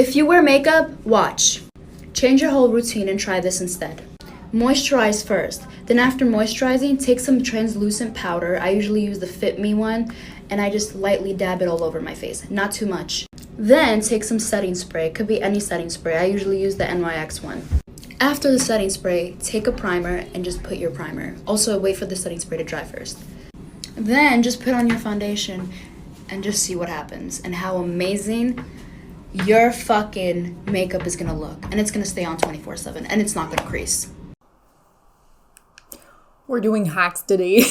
If you wear makeup, watch. Change your whole routine and try this instead. Moisturize first. Then after moisturizing, take some translucent powder. I usually use the Fit Me one, and I just lightly dab it all over my face, not too much. Then take some setting spray. It could be any setting spray. I usually use the NYX one. After the setting spray, take a primer and just put your primer. Also, wait for the setting spray to dry first. Then just put on your foundation and just see what happens and how amazing your fucking makeup is gonna look. And it's gonna stay on 24/7 and it's not gonna crease. We're doing hacks today.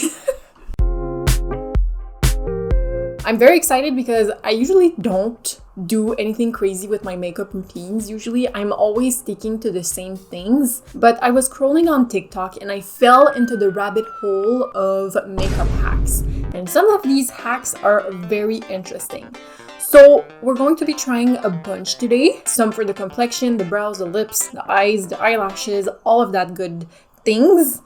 I'm very excited because I usually don't do anything crazy with my makeup routines. Usually I'm always sticking to the same things, but I was scrolling on TikTok and I fell into the rabbit hole of makeup hacks. And some of these hacks are very interesting. So we're going to be trying a bunch today. Some for the complexion, the brows, the lips, the eyes, the eyelashes, all of that good things.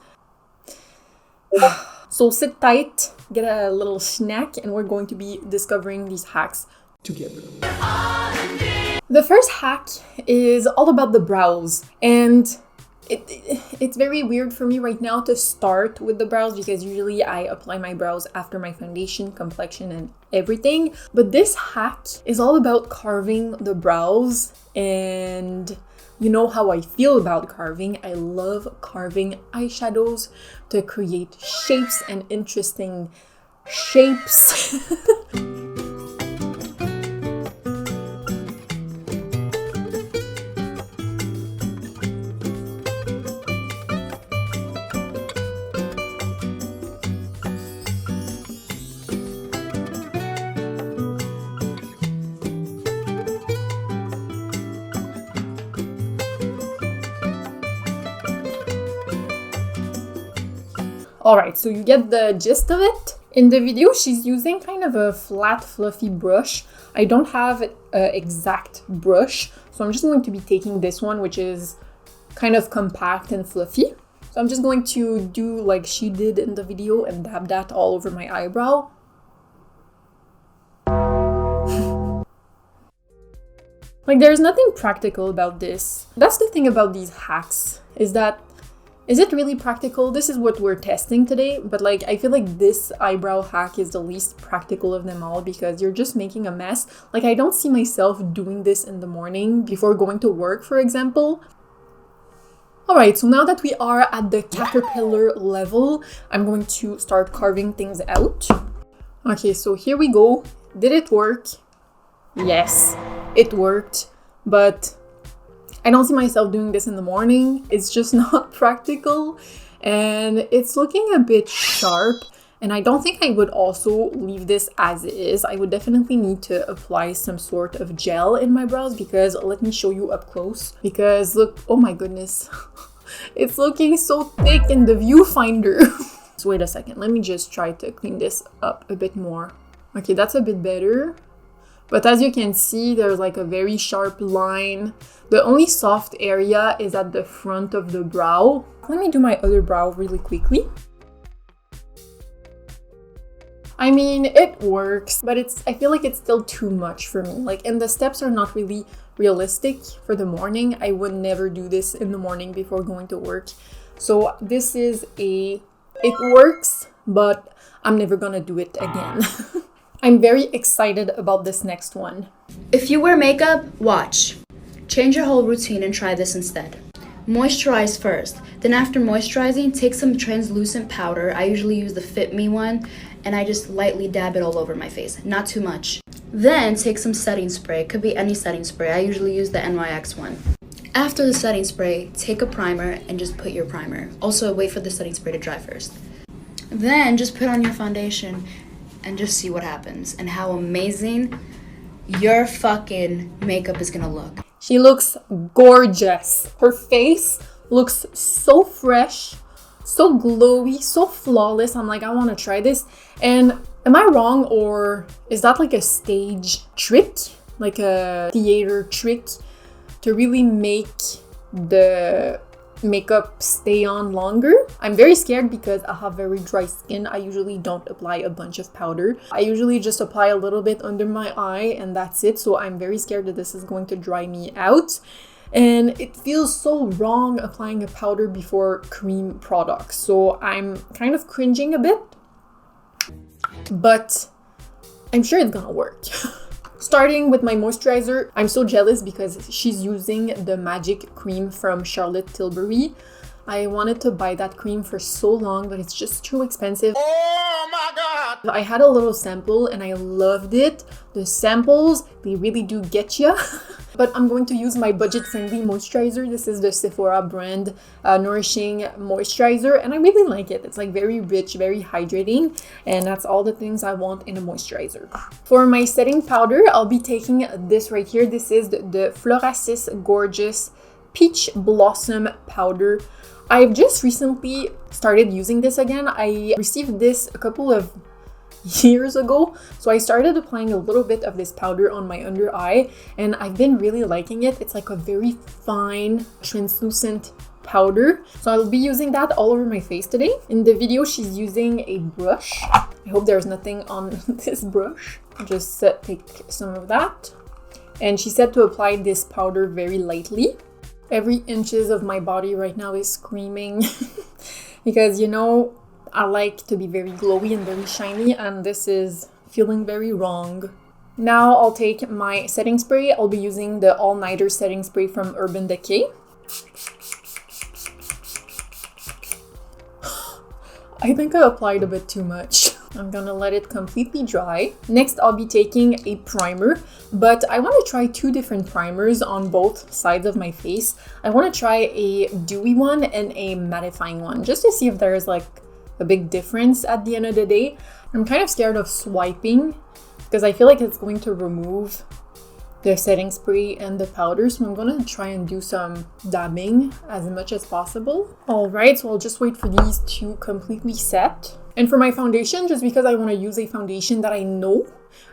So sit tight, get a little snack, and we're going to be discovering these hacks together. The first hack is all about the brows, and it's very weird for me right now to start with the brows because usually I apply my brows after my foundation, complexion, and everything. But this hack is all about carving the brows, and you know how I feel about carving. I love carving eyeshadows to create shapes and interesting shapes. Alright, so you get the gist of it. In the video, she's using kind of a flat, fluffy brush. I don't have an exact brush, so I'm just going to be taking this one, which is kind of compact and fluffy. So I'm just going to do like she did in the video and dab that all over my eyebrow. Like, there's nothing practical about this. That's the thing about these hacks, is it really practical? This is what we're testing today, but like I feel like this eyebrow hack is the least practical of them all because you're just making a mess. Like, I don't see myself doing this in the morning before going to work, for example. Alright, so now that we are at the caterpillar level, I'm going to start carving things out. Okay, so here we go. Did it work? Yes, it worked, but I don't see myself doing this in the morning. It's just not practical and it's looking a bit sharp, and I don't think I would also leave this as is. I would definitely need to apply some sort of gel in my brows because let me show you up close. Because look, oh my goodness, it's looking so thick in the viewfinder. So wait a second, let me just try to clean this up a bit more. Okay, that's a bit better. But as you can see, there's like a very sharp line. The only soft area is at the front of the brow. Let me do my other brow really quickly. I mean, it works, but I feel like it's still too much for me. Like, and the steps are not really realistic for the morning. I would never do this in the morning before going to work. So this is it works, but I'm never gonna do it again. I'm very excited about this next one. If you wear makeup, watch. Change your whole routine and try this instead. Moisturize first. Then after moisturizing, take some translucent powder. I usually use the Fit Me one, and I just lightly dab it all over my face, not too much. Then take some setting spray. It could be any setting spray. I usually use the NYX one. After the setting spray, take a primer and just put your primer. Also, wait for the setting spray to dry first. Then just put on your foundation and just see what happens and how amazing your fucking makeup is gonna look. She looks gorgeous. Her face looks so fresh, so glowy, so flawless. I'm like, I want to try this. And am I wrong, or is that like a stage trick? Like a theater trick to really make the makeup stay on longer. I'm very scared because I have very dry skin. I usually don't apply a bunch of powder. I usually just apply a little bit under my eye and that's it. So I'm very scared that this is going to dry me out. And it feels so wrong applying a powder before cream products. So I'm kind of cringing a bit, but I'm sure it's gonna work. Starting with my moisturizer, I'm so jealous because she's using the Magic Cream from Charlotte Tilbury. I wanted to buy that cream for so long, but it's just too expensive. Oh my God! I had a little sample and I loved it. The samples, they really do get you. But I'm going to use my budget-friendly moisturizer. This is the Sephora brand Nourishing Moisturizer, and I really like it. It's like very rich, very hydrating, and that's all the things I want in a moisturizer. For my setting powder, I'll be taking this right here. This is the Florasis Gorgeous Peach Blossom Powder. I've just recently started using this again. I received this a couple of years ago, so I started applying a little bit of this powder on my under eye and I've been really liking it. It's like a very fine translucent powder, so I'll be using that all over my face today. In the video she's using a brush. I hope there's nothing on this brush. Just take some of that, and she said to apply this powder very lightly. Every inches of my body right now is screaming because, you know, I like to be very glowy and very shiny, and this is feeling very wrong. Now I'll take my setting spray. I'll be using the All Nighter setting spray from Urban Decay. I think I applied a bit too much. I'm gonna let it completely dry. Next, I'll be taking a primer, but I want to try two different primers on both sides of my face. I want to try a dewy one and a mattifying one, just to see if there's like a big difference at the end of the day. I'm kind of scared of swiping because I feel like it's going to remove the setting spray and the powder, so I'm gonna try and do some dabbing as much as possible. All right, so I'll just wait for these to completely set. And for my foundation, just because I want to use a foundation that I know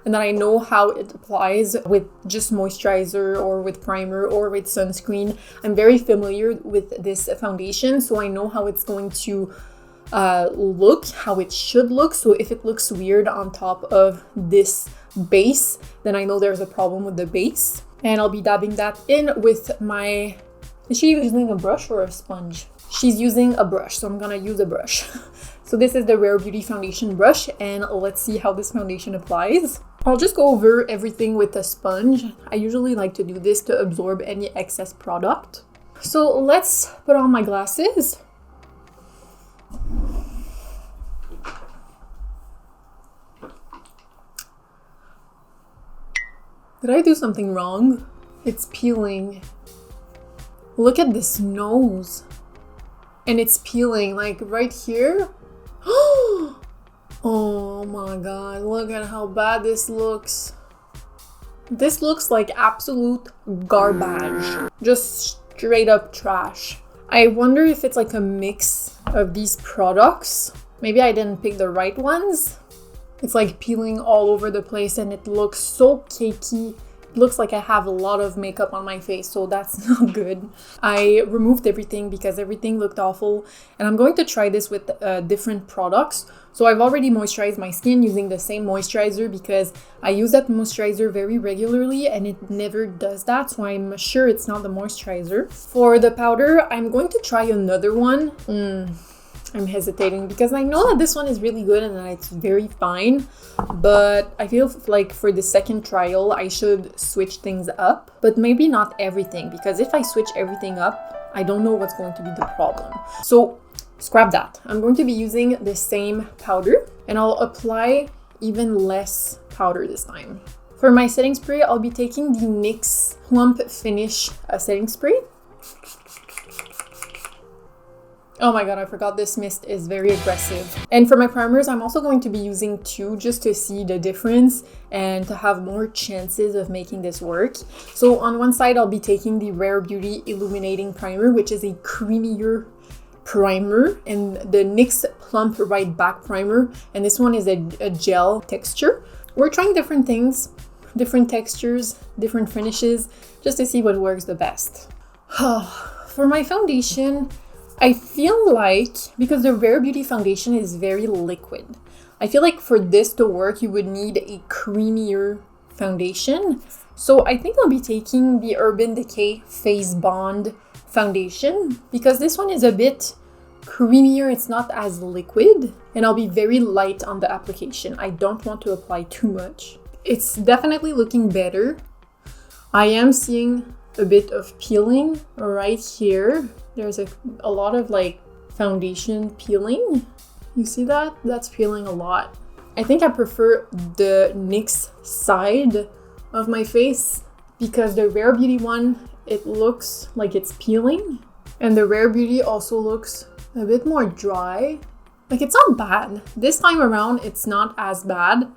and that I know how it applies with just moisturizer or with primer or with sunscreen, I'm very familiar with this foundation, so I know how it's going to look, how it should look. So if it looks weird on top of this base, then I know there's a problem with the base. And I'll be dabbing that in with my... Is she using a brush or a sponge? She's using a brush, so I'm gonna use a brush. So this is the Rare Beauty foundation brush, and let's see how this foundation applies. I'll just go over everything with a sponge. I usually like to do this to absorb any excess product. So let's put on my glasses. Did I do something wrong? It's peeling. Look at this nose. And it's peeling like right here. Oh my god, look at how bad this looks. This looks like absolute garbage. Just straight up trash. I wonder if it's like a mix of these products. Maybe I didn't pick the right ones. It's like peeling all over the place and it looks so cakey. It looks like I have a lot of makeup on my face, so that's not good. I removed everything because everything looked awful, and I'm going to try this with different products. So I've already moisturized my skin using the same moisturizer because I use that moisturizer very regularly and it never does that, so I'm sure it's not the moisturizer. For the powder, I'm going to try another one. I'm hesitating because I know that this one is really good and that it's very fine, but I feel like for the second trial I should switch things up, but maybe not everything, because if I switch everything up, I don't know what's going to be the problem. So scrap that. I'm going to be using the same powder and I'll apply even less powder this time. For my setting spray, I'll be taking the NYX Plump Finish setting spray. Oh my god, I forgot this mist is very aggressive. And for my primers, I'm also going to be using two just to see the difference and to have more chances of making this work. So on one side, I'll be taking the Rare Beauty Illuminating Primer, which is a creamier primer, and the NYX Plump Right Back Primer. And this one is a gel texture. We're trying different things, different textures, different finishes, just to see what works the best. For my foundation, I feel like, because the Rare Beauty foundation is very liquid, I feel like for this to work, you would need a creamier foundation. So I think I'll be taking the Urban Decay Phase Bond foundation because this one is a bit creamier, it's not as liquid, and I'll be very light on the application. I don't want to apply too much. It's definitely looking better. I am seeing a bit of peeling right here. There's a lot of like foundation peeling. You see that? That's peeling a lot. I think I prefer the NYX side of my face because the Rare Beauty one, it looks like it's peeling, and the Rare Beauty also looks a bit more dry. Like, it's not bad. This time around, it's not as bad,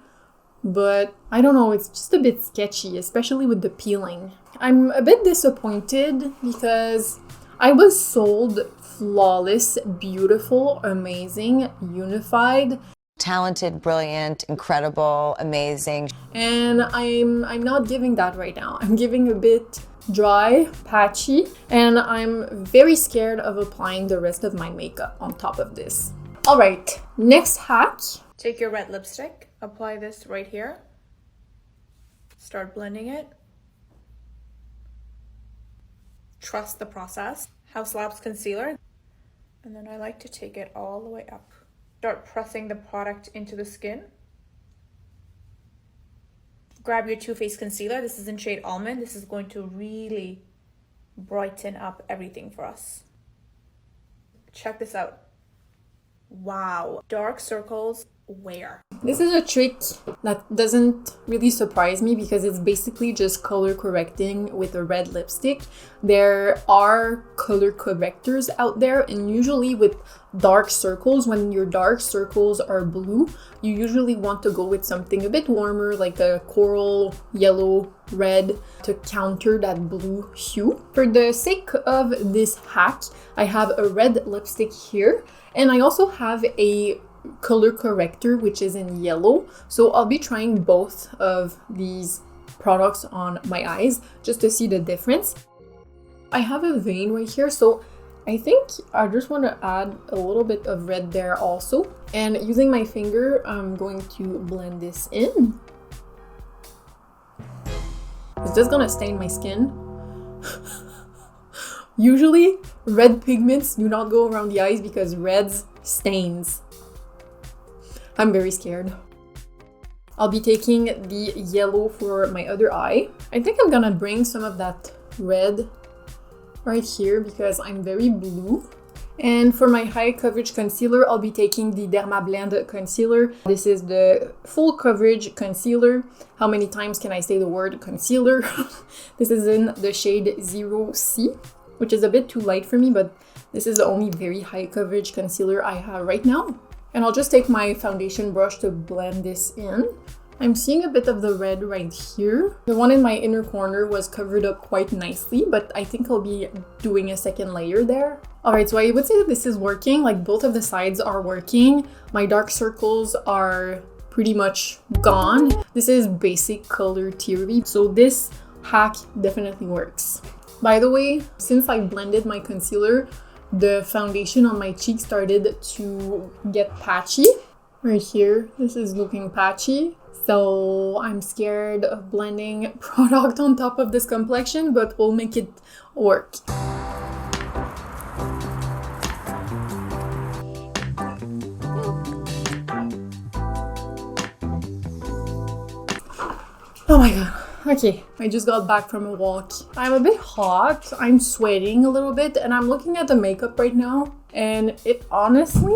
but I don't know, it's just a bit sketchy, especially with the peeling. I'm a bit disappointed because I was sold flawless, beautiful, amazing, unified, talented, brilliant, incredible, amazing. And I'm not giving that right now. I'm giving a bit dry, patchy, and I'm very scared of applying the rest of my makeup on top of this. All right, next hack. Take your red lipstick, apply this right here. Start blending it. Trust the process. House Labs concealer. And then I like to take it all the way up. Start pressing the product into the skin. Grab your Too Faced concealer. This is in shade Almond. This is going to really brighten up everything for us. Check this out. Wow. Dark circles, where? This is a trick that doesn't really surprise me because it's basically just color correcting with a red lipstick. There are color correctors out there, and usually with dark circles, when your dark circles are blue, you usually want to go with something a bit warmer, like a coral, yellow, red, to counter that blue hue. For the sake of this hack, I have a red lipstick here, and I also have a color corrector which is in yellow, so I'll be trying both of these products on my eyes just to see the difference. I have a vein right here, so I think I just want to add a little bit of red there also, and using my finger I'm going to blend this in. Is this gonna stain my skin? Usually red pigments do not go around the eyes because reds stains. I'm very scared. I'll be taking the yellow for my other eye. I think I'm gonna bring some of that red right here because I'm very blue. And for my high coverage concealer, I'll be taking the Derma Blend concealer. This is the full coverage concealer. How many times can I say the word concealer? This is in the shade 0C, which is a bit too light for me, but this is the only very high coverage concealer I have right now. And I'll just take my foundation brush to blend this in. I'm seeing a bit of the red right here. The one in my inner corner was covered up quite nicely, but I think I'll be doing a second layer there. Alright, so I would say that this is working, like both of the sides are working. My dark circles are pretty much gone. This is basic color theory, so this hack definitely works. By the way, since I blended my concealer, the foundation on my cheek started to get patchy. Right here, this is looking patchy. So I'm scared of blending product on top of this complexion, but we'll make it work. Oh my god. Okay, I just got back from a walk. I'm a bit hot, I'm sweating a little bit, and I'm looking at the makeup right now, and it honestly,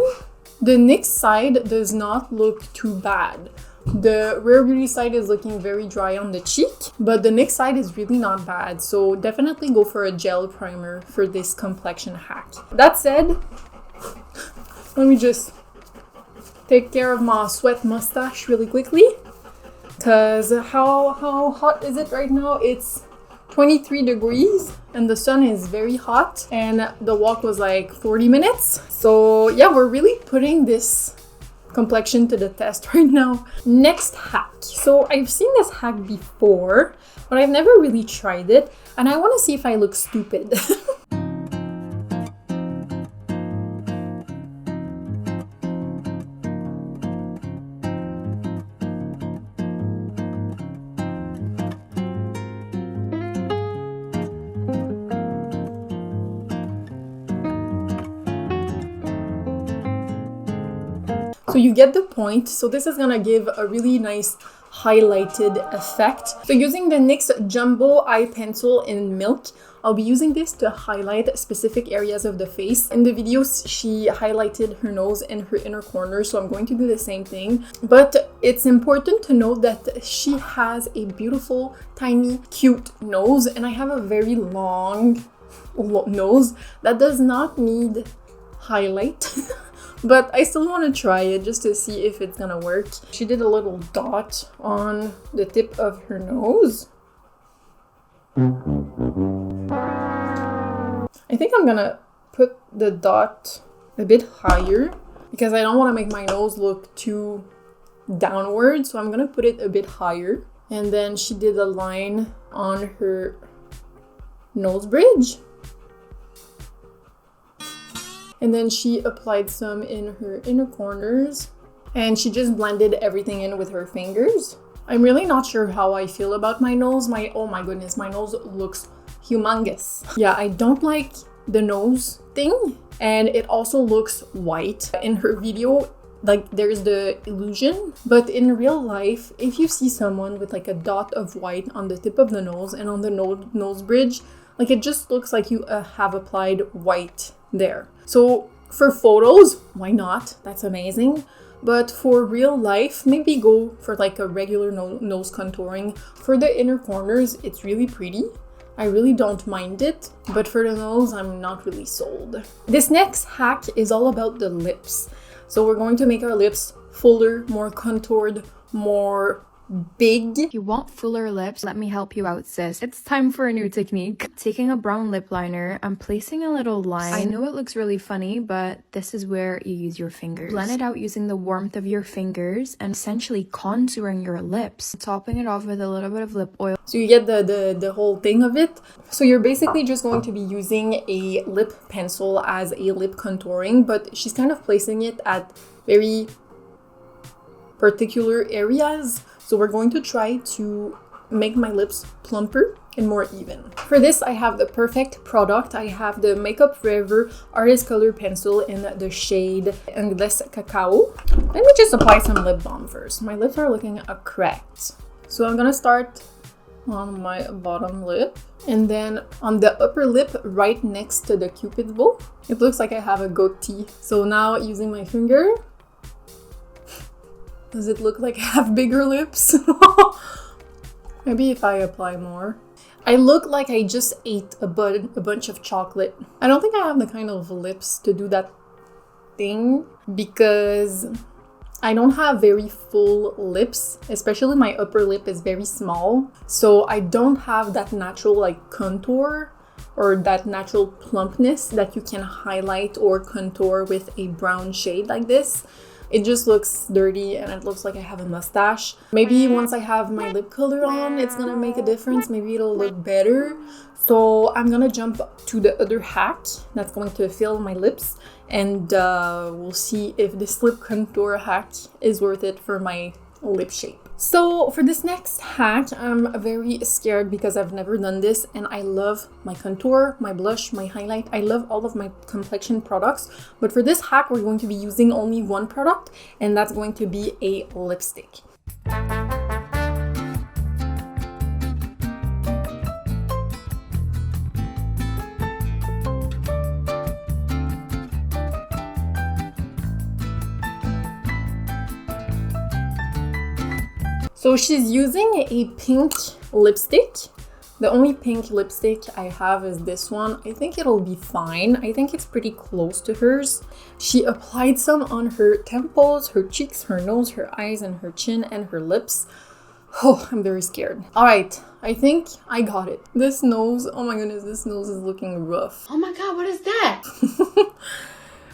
the NYX side does not look too bad. The Rare Beauty side is looking very dry on the cheek, but the NYX side is really not bad, so definitely go for a gel primer for this complexion hack. That said, let me just take care of my sweat mustache really quickly. Because how hot is it right now? It's 23 degrees and the sun is very hot, and the walk was like 40 minutes. So yeah, we're really putting this complexion to the test right now. Next hack. So I've seen this hack before, but I've never really tried it, and I want to see if I look stupid. you get the point. So this is gonna give a really nice highlighted effect. So using the NYX Jumbo Eye Pencil in Milk, I'll be using this to highlight specific areas of the face. In the videos, she highlighted her nose and her inner corner, so I'm going to do the same thing. But it's important to note that she has a beautiful, tiny, cute nose, and I have a very long nose that does not need highlight. But I still want to try it just to see if it's gonna work. She did a little dot on the tip of her nose. I think I'm gonna put the dot a bit higher because I don't want to make my nose look too downward, so I'm gonna put it a bit higher. And then she did a line on her nose bridge. And then she applied some in her inner corners. And she just blended everything in with her fingers. I'm really not sure how I feel about my nose. Oh my goodness, my nose looks humongous. Yeah, I don't like the nose thing. And it also looks white. In her video, like there's the illusion. But in real life, if you see someone with like a dot of white on the tip of the nose and on the nose bridge, like it just looks like you have applied white there. So for photos, why not? That's amazing. But for real life, maybe go for like a regular nose contouring. For the inner corners, it's really pretty. I really don't mind it. But for the nose, I'm not really sold. This next hack is all about the lips. So we're going to make our lips fuller, more contoured, more big. If you want fuller lips, let me help you out, sis. It's time for a new technique. Taking a brown lip liner, I'm placing a little line. I know it looks really funny, but this is where you use your fingers. Blend it out using the warmth of your fingers and essentially contouring your lips. Topping it off with a little bit of lip oil. So you get the whole thing of it. So you're basically just going to be using a lip pencil as a lip contouring, but she's kind of placing it at very particular areas. So we're going to try to make my lips plumper and more even. For this, I have the perfect product. I have the Makeup Forever Artist Color Pencil in the shade Anglais Cacao. Let me just apply some lip balm first. My lips are looking cracked. So I'm gonna start on my bottom lip and then on the upper lip right next to the Cupid's bow. It looks like I have a goatee. So now using my finger, does it look like I have bigger lips? Maybe if I apply more. I look like I just ate a bunch of chocolate. I don't think I have the kind of lips to do that thing because I don't have very full lips, especially my upper lip is very small. So I don't have that natural like contour or that natural plumpness that you can highlight or contour with a brown shade like this. It just looks dirty and it looks like I have a mustache. Maybe once I have my lip color on, it's gonna make a difference. Maybe it'll look better. So I'm gonna jump to the other hack that's going to fill my lips and we'll see if this lip contour hack is worth it for my lip shape. So for this next hack, I'm very scared because I've never done this and I love my contour, my blush, my highlight. I love all of my complexion products. But for this hack, we're going to be using only one product and that's going to be a lipstick. So she's using a pink lipstick. The only pink lipstick I have is this one. I think it'll be fine. I think it's pretty close to hers. She applied some on her temples, her cheeks, her nose, her eyes, and her chin, and her lips. Oh, I'm very scared. All right, I think I got it. This nose, oh my goodness, this nose is looking rough. Oh my god, what is that?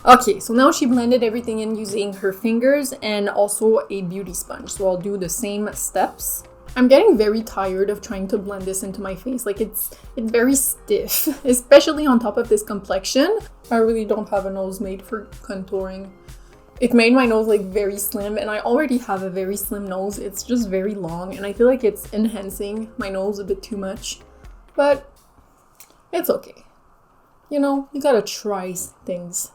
Okay, so now she blended everything in using her fingers and also a beauty sponge. So I'll do the same steps. I'm getting very tired of trying to blend this into my face. Like it's very stiff, especially on top of this complexion. I really don't have a nose made for contouring. It made my nose like very slim and I already have a very slim nose. It's just very long and I feel like it's enhancing my nose a bit too much, but it's okay. You know, you gotta try things.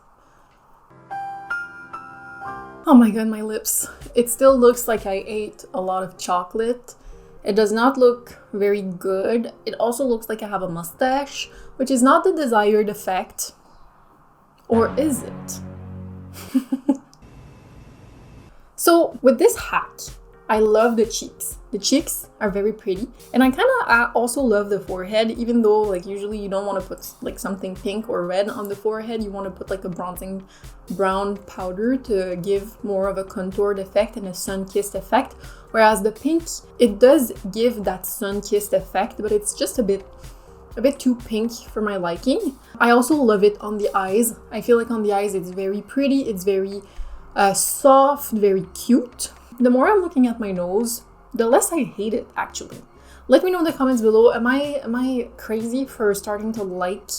Oh my god, my lips. It still looks like I ate a lot of chocolate. It does not look very good. It also looks like I have a mustache, which is not the desired effect. Or is it? So with this hack, I love the cheeks. The cheeks are very pretty. And I kind of also love the forehead, even though like usually you don't want to put like something pink or red on the forehead. You want to put like a bronzing brown powder to give more of a contoured effect and a sun-kissed effect. Whereas the pink, it does give that sun-kissed effect, but it's just a bit too pink for my liking. I also love it on the eyes. I feel like on the eyes it's very pretty, it's very soft, very cute. The more I'm looking at my nose, the less I hate it actually. Let me know in the comments below, am I crazy for starting to like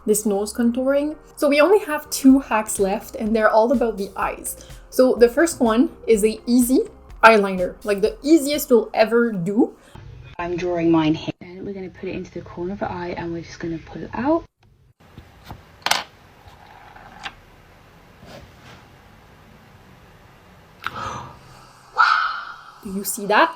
this nose contouring? So we only have 2 hacks left and they're all about the eyes. So the first one is a easy eyeliner, like the easiest you'll ever do. I'm drawing mine here. And we're going to put it into the corner of the eye and we're just going to pull it out. Do you see that?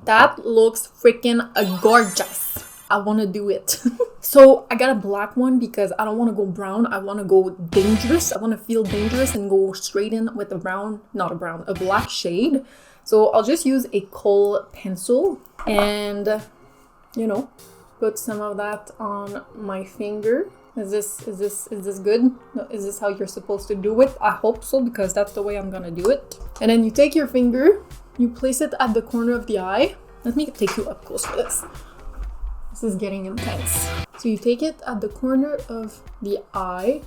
That looks freaking gorgeous. I want to do it. So I got a black one because I don't want to go brown. I want to go dangerous. I want to feel dangerous and go straight in with a black shade. So I'll just use a kohl pencil and, you know, put some of that on my finger. Is this good? Is this how you're supposed to do it? I hope so, because that's the way I'm gonna do it. And then you take your finger, you place it at the corner of the eye. Let me take you up close for this. This is getting intense. So you take it at the corner of the eye.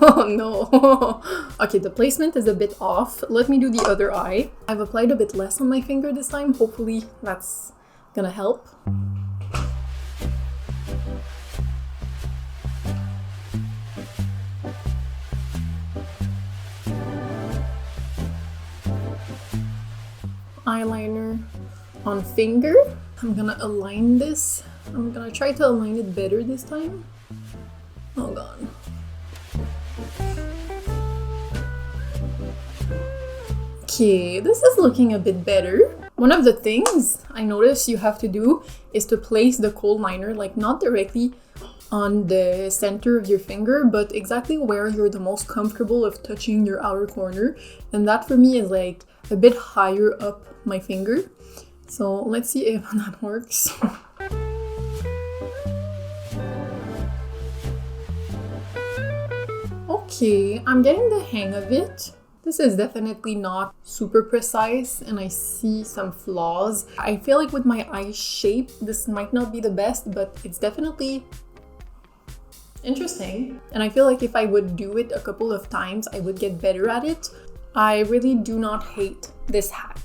Oh no. Okay, the placement is a bit off. Let me do the other eye. I've applied a bit less on my finger this time. Hopefully that's gonna help. Eyeliner on finger. I'm gonna align this. I'm gonna try to align it better this time. Oh god. Okay, this is looking a bit better. One of the things I noticed you have to do is to place the kohl liner, like not directly on the center of your finger, but exactly where you're the most comfortable of touching your outer corner. And that for me is like a bit higher up my finger. So let's see if that works. Okay, I'm getting the hang of it. This is definitely not super precise and I see some flaws. I feel like with my eye shape, this might not be the best, but it's definitely interesting. And I feel like if I would do it a couple of times, I would get better at it. I really do not hate this hack,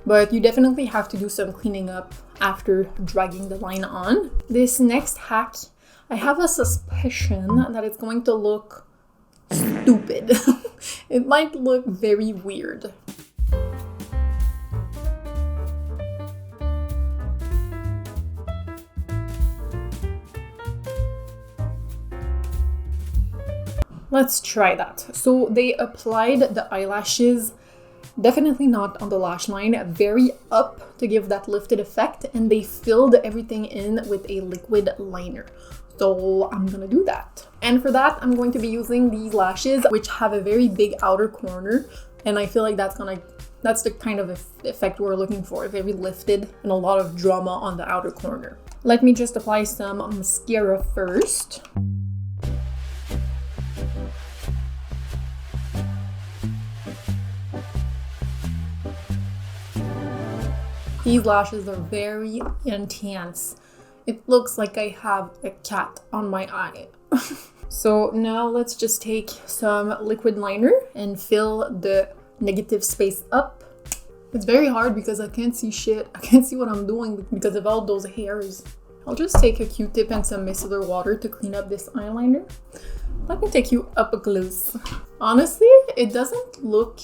but you definitely have to do some cleaning up after dragging the line on. This next hack, I have a suspicion that it's going to look stupid. It might look very weird. Let's try that. So they applied the eyelashes, definitely not on the lash line, very up to give that lifted effect, and they filled everything in with a liquid liner. So I'm gonna do that. And for that, I'm going to be using these lashes, which have a very big outer corner. And I feel like that's the kind of effect we're looking for, very lifted and a lot of drama on the outer corner. Let me just apply some mascara first. These lashes are very intense. It looks like I have a cat on my eye. So now let's just take some liquid liner and fill the negative space up. It's very hard because I can't see shit. I can't see what I'm doing because of all those hairs. I'll just take a Q-tip and some micellar water to clean up this eyeliner. Let me take you up close. Honestly, it doesn't look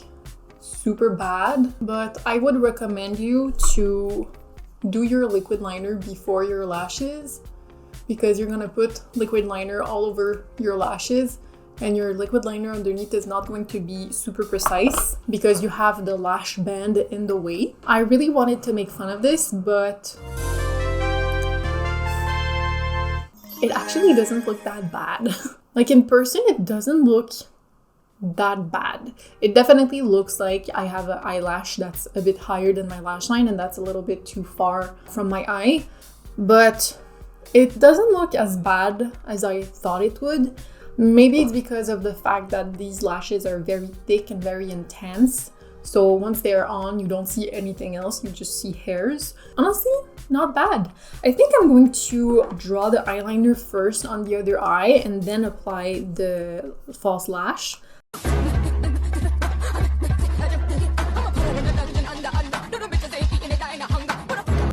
super bad, but I would recommend you to do your liquid liner before your lashes, because you're gonna put liquid liner all over your lashes, and your liquid liner underneath is not going to be super precise because you have the lash band in the way. I really wanted to make fun of this, but it actually doesn't look that bad. Like in person, it doesn't look that bad. It definitely looks like I have an eyelash that's a bit higher than my lash line, and that's a little bit too far from my eye, but it doesn't look as bad as I thought it would. Maybe it's because of the fact that these lashes are very thick and very intense. So once they're on, you don't see anything else, you just see hairs. Honestly, not bad. I think I'm going to draw the eyeliner first on the other eye and then apply the false lash.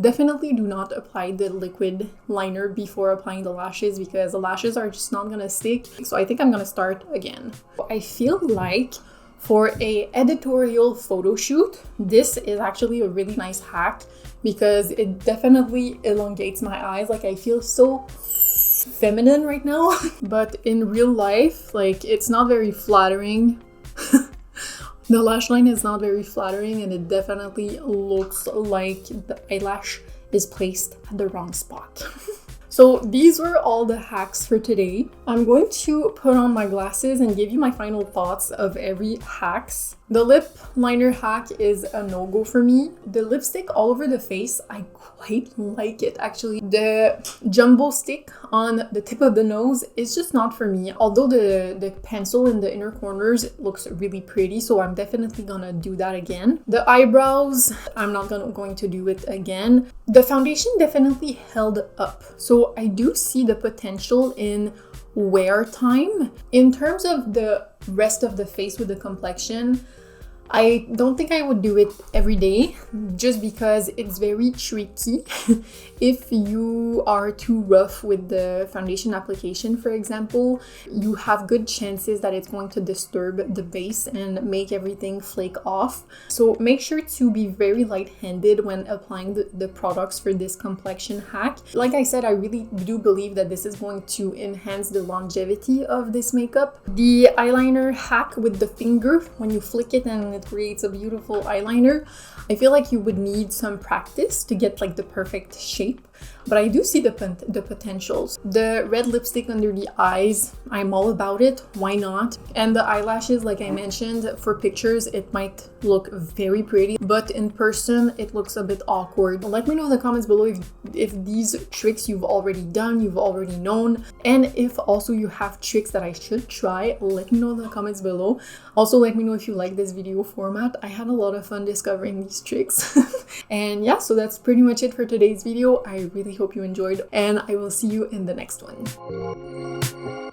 Definitely do not apply the liquid liner before applying the lashes because the lashes are just not gonna stick. So I think I'm gonna start again. I feel like for a editorial photo shoot, this is actually a really nice hack because it definitely elongates my eyes. Like I feel so feminine right now, but in real life, like it's not very flattering. The lash line is not very flattering and it definitely looks like the eyelash is placed at the wrong spot. So these were all the hacks for today. I'm going to put on my glasses and give you my final thoughts of every hacks. The lip liner hack is a no-go for me. The lipstick all over the face, I quite like it actually. The jumbo stick on the tip of the nose is just not for me. Although the pencil in the inner corners looks really pretty, so I'm definitely gonna do that again. The eyebrows, I'm not going to do it again. The foundation definitely held up. So I do see the potential in wear time. In terms of the rest of the face with the complexion, I don't think I would do it every day just because it's very tricky. If you are too rough with the foundation application, for example, you have good chances that it's going to disturb the base and make everything flake off. So make sure to be very light-handed when applying the products for this complexion hack. Like I said, I really do believe that this is going to enhance the longevity of this makeup. The eyeliner hack with the finger, when you flick it and it creates a beautiful eyeliner, I feel like you would need some practice to get like the perfect shape, but I do see the potentials. The red lipstick under the eyes, I'm all about it. Why not? And the eyelashes, like I mentioned, for pictures it might look very pretty, but in person it looks a bit awkward. Let me know in the comments below if these tricks you've already done, you've already known, and if also you have tricks that I should try. Let me know in the comments below. Also, let me know if you like this video format. I had a lot of fun discovering these tricks. And yeah, so that's pretty much it for today's video. I really hope you enjoyed, and I will see you in the next one.